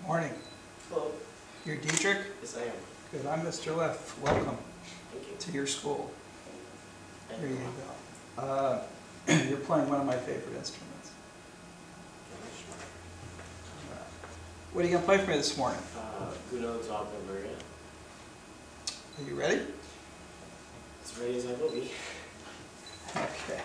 Morning. Hello. You're Dietrich? Yes, I am. Good. I'm Mr. Leff. Welcome Thank you. to your school. Thank Here you. you go. You're playing one of my favorite instruments. What are you going to play for me this morning? Gounod's Opera Maria. Are you ready? As ready as I will be. Okay.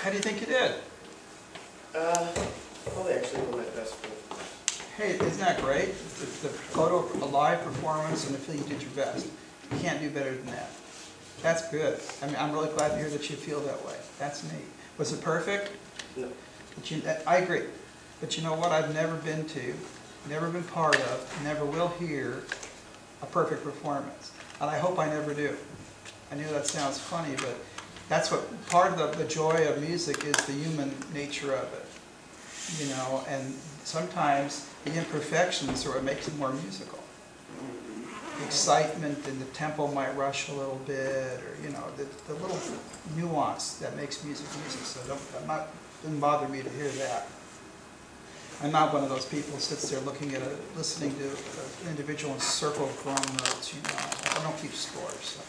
How do you think you did? Probably actually one of my best friends. Hey, isn't that great? The photo, a live performance, and I feel you did your best. You can't do better than that. That's good. I mean, I'm really glad to hear that you feel that way. That's neat. Was it perfect? No. But I agree. But you know what? I've never been to, never been part of, never will hear a perfect performance. And I hope I never do. I know that sounds funny, but that's what part of the joy of music is, the human nature of it. you know, and sometimes the imperfections are what makes it more musical. The excitement and the tempo might rush a little bit, or, you know, the little nuance that makes music music. So doesn't bother me to hear that. I'm not one of those people who sits there looking at listening to an individual in circle grown notes, you know. I don't keep scores. So.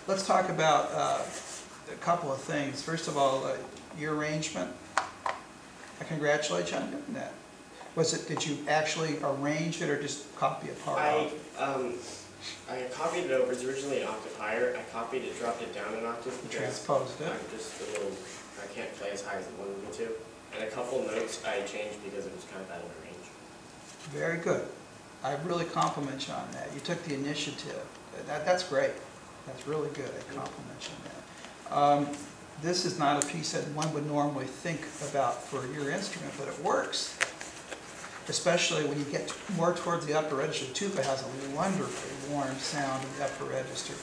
Let's talk about a couple of things. First of all, your arrangement. I congratulate you on doing that. Did you actually arrange it or just copy a part I copied it over. It's originally an octave higher. I copied it, dropped it down an octave. Transposed it. I'm just a little, I can't play as high as I wanted me to. And a couple notes I changed because it was kind of out of range. Very good. I really compliment you on that. You took the initiative. That's great. That's really good. I compliment you on that. This is not a piece that one would normally think about for your instrument, but it works. Especially when you get more towards the upper register. Tuba has a wonderfully warm sound in the upper register.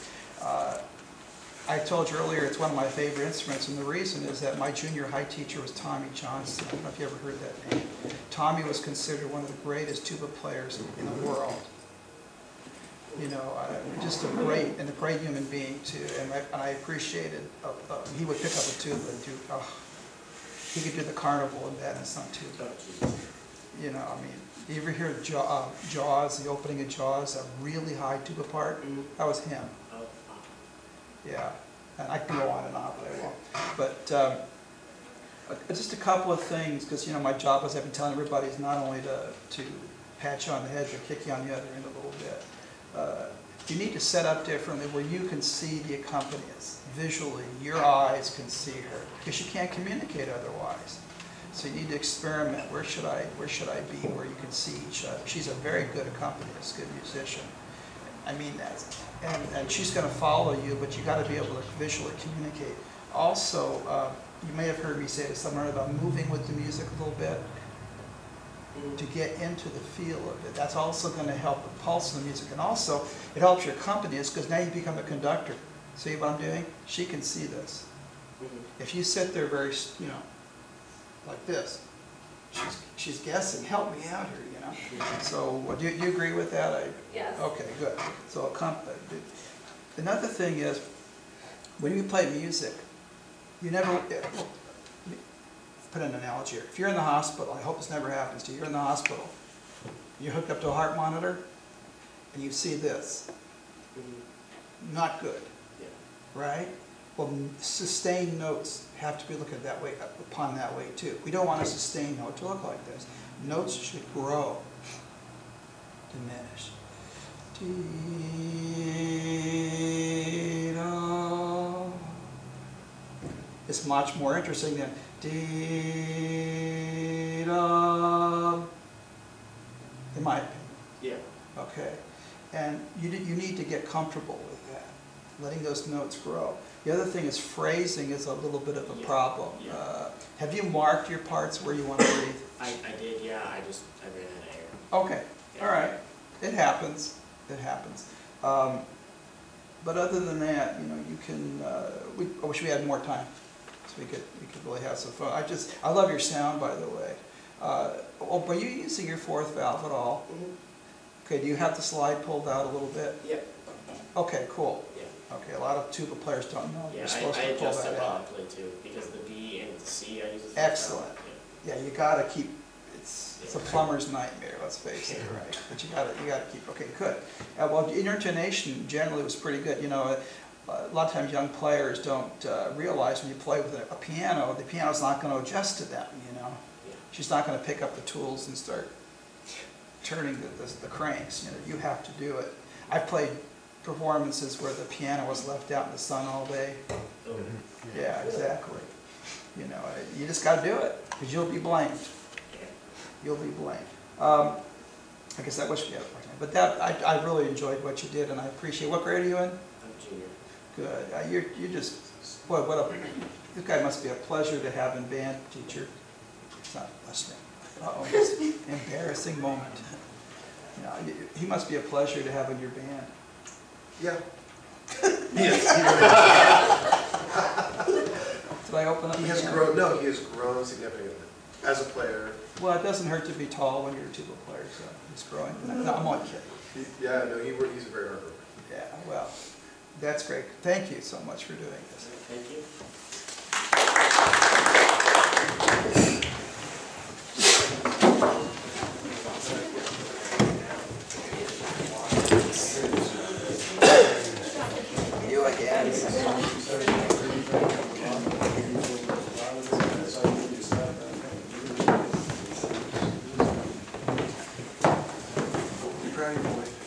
I told you earlier it's one of my favorite instruments, and the reason is that my junior high teacher was Tommy Johnson. I don't know if you ever heard that name. Tommy was considered one of the greatest tuba players in the world. You know, just a great human being too, and I appreciated. He would pick up a tuba and do. He could do the carnival and that and some tuba. You know, I mean, you ever hear Jaws, the opening of Jaws, a really high tuba part? That was him. Yeah, and I can go on and on, but I won't. But just a couple of things, because you know my job, as I've been telling everybody, is not only to pat you on the head, but kick you on the other end a little bit. You need to set up differently where you can see the accompanist visually. Your eyes can see her, because you can't communicate otherwise. So you need to experiment. Where should I be where you can see each other? She's a very good accompanist, good musician. I mean that. And she's going to follow you, but you got to be able to visually communicate. Also, you may have heard me say to someone about moving with the music a little bit to get into the feel of it. That's also going to help the pulse of the music. And also, it helps your accompanist because now you become a conductor. See what I'm doing? She can see this. If you sit there very, you know, like this, she's guessing, help me out here, you know. So do you agree with that? Yes. Okay, good. So another thing is, when you play music, you never, put an analogy here. If you're in the hospital, I hope this never happens to you, you're in the hospital, you're hooked up to a heart monitor, and you see this. Not good, right? Well, sustained notes have to be looked at that way, upon that way too. We don't want a sustained note to look like this. Notes should grow, diminish. Dee-da. It's much more interesting than dee-da. In my opinion. Yeah. Okay. And you need to get comfortable with that, letting those notes grow. The other thing is phrasing is a little bit of a problem. Yeah. Have you marked your parts where you want to breathe? I did, yeah. I ran out of air. Okay, Yeah. all right. It happens. It happens. But other than that, you know, you can. I wish we had more time, so we could really have some fun. I love your sound, by the way. Are you using your fourth valve at all? Okay. Do you have the slide pulled out a little bit? Yep. Okay. Cool. Yeah. Okay. A lot of tuba players don't know Yeah, you're supposed I to pull adjust that it while I out. play too, because the B and the C I use as Excellent. Yeah, you gotta keep. It's a plumber's nightmare. Let's face it, right? But you gotta keep. Okay, good. Well, your intonation generally was pretty good. You know, a lot of times young players don't realize when you play with a piano, the piano's not going to adjust to them. You know, she's not going to pick up the tools and start turning the cranks. You know, you have to do it. I've played performances where the piano was left out in the sun all day. Yeah, exactly. You know, you just got to do it because you'll be blamed. You'll be blamed. I guess I wish we had a part time, but I really enjoyed what you did, and I appreciate. What grade are you in? I'm junior. Good. You're just boy. This guy must be a pleasure to have in band, teacher. It's not listening. Uh-oh, it's an embarrassing moment. You know, he must be a pleasure to have in your band. Yeah. Yes. Did I open up? He has grown. No, he has grown significantly. As a player, Well, it doesn't hurt to be tall when you're a tuba player, so he's growing. No, I'm only kidding. he's a very hard worker. Yeah, well, that's great. Thank you so much for doing this. Thank you. You again. You proud of your boy?